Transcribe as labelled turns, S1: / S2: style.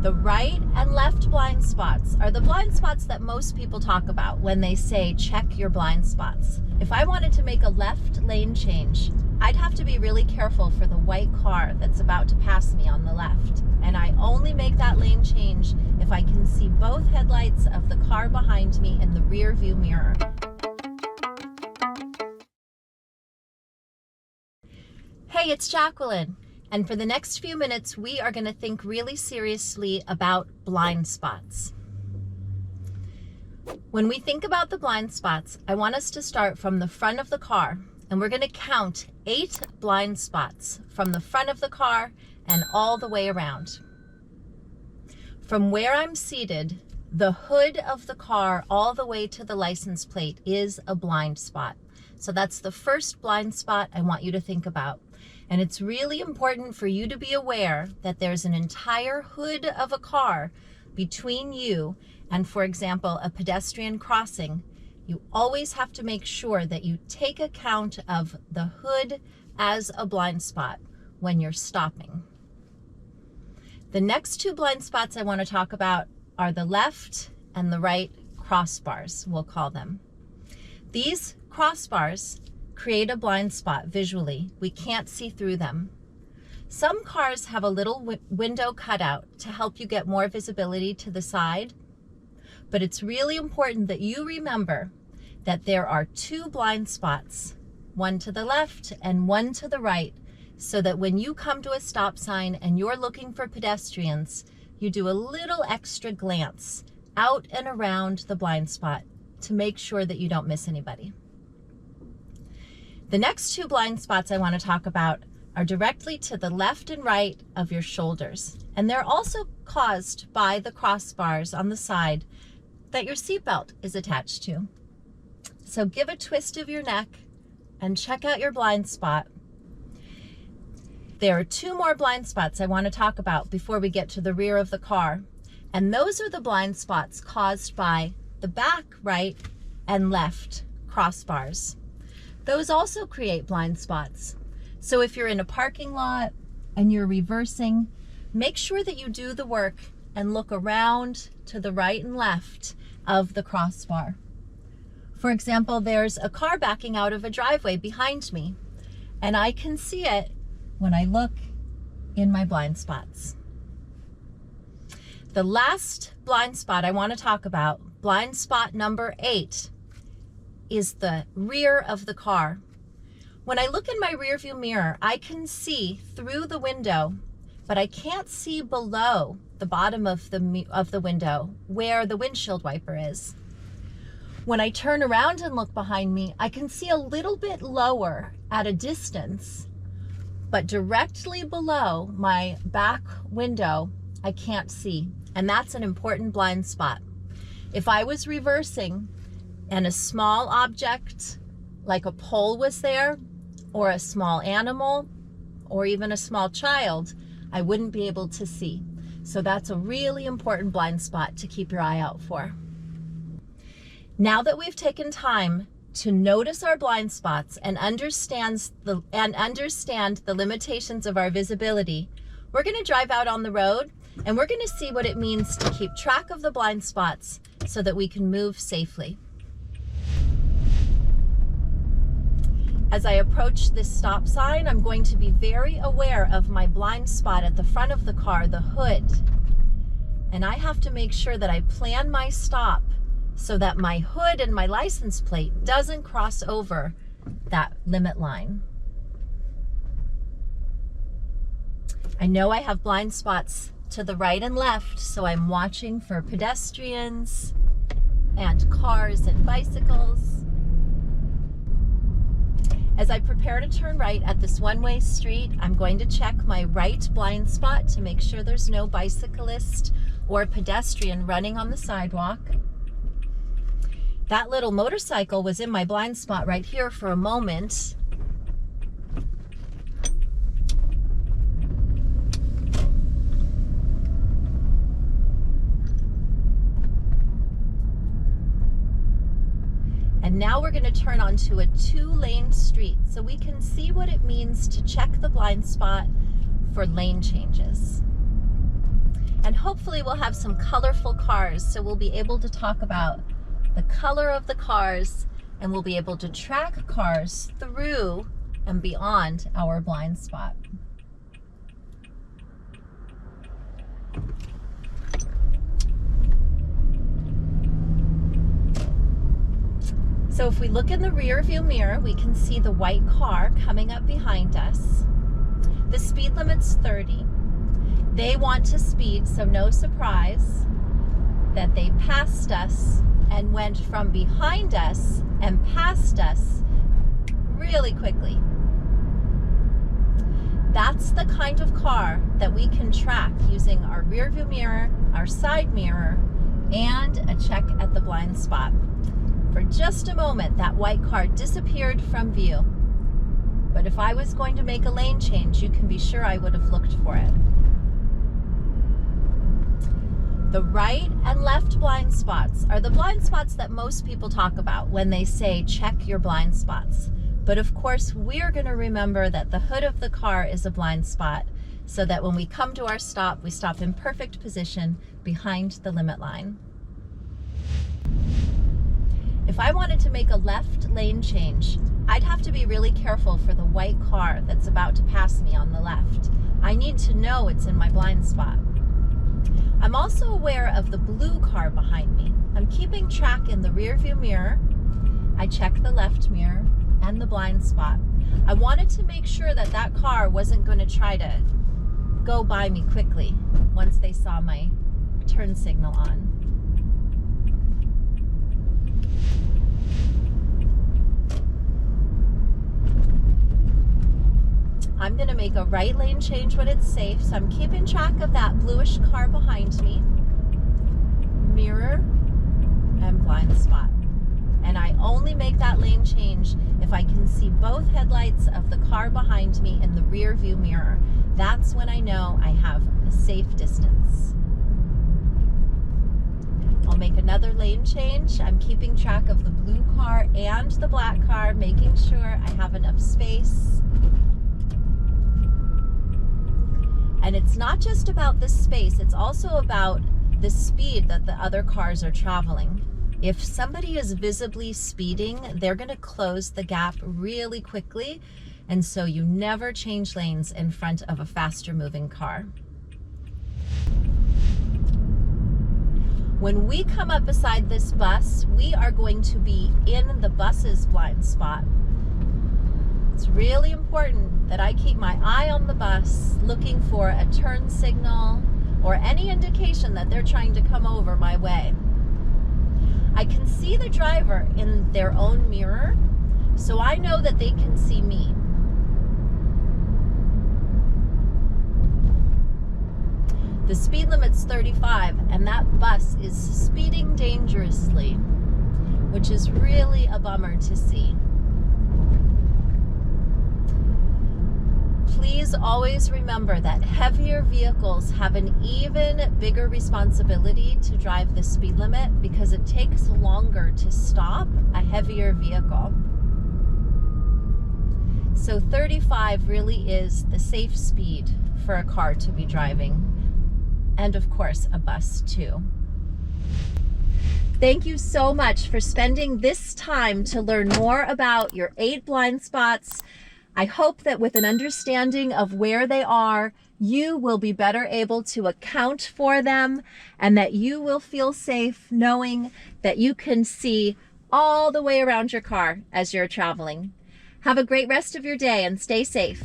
S1: The right and left blind spots are the blind spots that most people talk about when they say check your blind spots. If I wanted to make a left lane change, I'd have to be really careful for the white car that's about to pass me on the left. And I only make that lane change if I can see both headlights of the car behind me in the rear view mirror. Hey, it's Jacqueline. And for the next few minutes, we are going to think really seriously about blind spots. When we think about the blind spots, I want us to start from the front of the car, and we're going to count 8 blind spots from the front of the car and all the way around. From where I'm seated, the hood of the car all the way to the license plate is a blind spot. So that's the first blind spot I want you to think about. And it's really important for you to be aware that there's an entire hood of a car between you and, for example, a pedestrian crossing. You always have to make sure that you take account of the hood as a blind spot when you're stopping. The next 2 blind spots I want to talk about are the left and the right crossbars, we'll call them. These crossbars create a blind spot visually. We can't see through them. Some cars have a little window cutout to help you get more visibility to the side, but it's really important that you remember that there are 2 blind spots, one to the left and one to the right, so that when you come to a stop sign and you're looking for pedestrians, you do a little extra glance out and around the blind spot to make sure that you don't miss anybody. The next 2 blind spots I want to talk about are directly to the left and right of your shoulders. And they're also caused by the crossbars on the side that your seatbelt is attached to. So give a twist of your neck and check out your blind spot. There are 2 more blind spots I want to talk about before we get to the rear of the car. And those are the blind spots caused by the back right and left crossbars. Those also create blind spots. So if you're in a parking lot and you're reversing, make sure that you do the work and look around to the right and left of the crossbar. For example, there's a car backing out of a driveway behind me, and I can see it when I look in my blind spots. The last blind spot I want to talk about, blind spot number 8, is the rear of the car. When I look in my rear view mirror, I can see through the window, but I can't see below the bottom of the window where the windshield wiper is. When I turn around and look behind me, I can see a little bit lower at a distance, but directly below my back window, I can't see. And that's an important blind spot. If I was reversing and a small object like a pole was there, or a small animal, or even a small child, I wouldn't be able to see. So that's a really important blind spot to keep your eye out for. Now that we've taken time to notice our blind spots and understand the limitations of our visibility, we're going to drive out on the road and we're going to see what it means to keep track of the blind spots so that we can move safely. As I approach this stop sign, I'm going to be very aware of my blind spot at the front of the car, the hood. And I have to make sure that I plan my stop so that my hood and my license plate doesn't cross over that limit line. I know I have blind spots to the right and left, so I'm watching for pedestrians and cars and bicycles. As I prepare to turn right at this one-way street, I'm going to check my right blind spot to make sure there's no bicyclist or pedestrian running on the sidewalk. That little motorcycle was in my blind spot right here for a moment. And now we're going to turn onto a 2-lane street so we can see what it means to check the blind spot for lane changes. And hopefully we'll have some colorful cars, so we'll be able to talk about the color of the cars, and we'll be able to track cars through and beyond our blind spot. So if we look in the rear view mirror, we can see the white car coming up behind us. The speed limit's 30. They want to speed, so no surprise that they passed us and went from behind us and past us really quickly. That's the kind of car that we can track using our rear view mirror, our side mirror, and a check at the blind spot. For just a moment, that white car disappeared from view. But if I was going to make a lane change, you can be sure I would have looked for it. The right and left blind spots are the blind spots that most people talk about when they say check your blind spots. But of course, we're going to remember that the hood of the car is a blind spot, so that when we come to our stop, we stop in perfect position behind the limit line. If I wanted to make a left lane change, I'd have to be really careful for the white car that's about to pass me on the left. I need to know it's in my blind spot. I'm also aware of the blue car behind me. I'm keeping track in the rear view mirror. I check the left mirror and the blind spot. I wanted to make sure that that car wasn't going to try to go by me quickly once they saw my turn signal on. I'm going to make a right lane change when it's safe, so I'm keeping track of that bluish car behind me, mirror, and blind spot. And I only make that lane change if I can see both headlights of the car behind me in the rear view mirror. That's when I know I have a safe distance. I'll make another lane change. I'm keeping track of the blue car and the black car, making sure I have enough space. And it's not just about the space, it's also about the speed that the other cars are traveling. If somebody is visibly speeding, they're going to close the gap really quickly, and so you never change lanes in front of a faster moving car. When we come up beside this bus, we are going to be in the bus's blind spot. It's really important that I keep my eye on the bus, looking for a turn signal or any indication that they're trying to come over my way. I can see the driver in their own mirror, so I know that they can see me. The speed limit's 35, and that bus is speeding dangerously, which is really a bummer to see. Please always remember that heavier vehicles have an even bigger responsibility to drive the speed limit because it takes longer to stop a heavier vehicle. So 35 really is the safe speed for a car to be driving, and of course a bus too. Thank you so much for spending this time to learn more about your 8 blind spots. I hope that with an understanding of where they are, you will be better able to account for them, and that you will feel safe knowing that you can see all the way around your car as you're traveling. Have a great rest of your day and stay safe.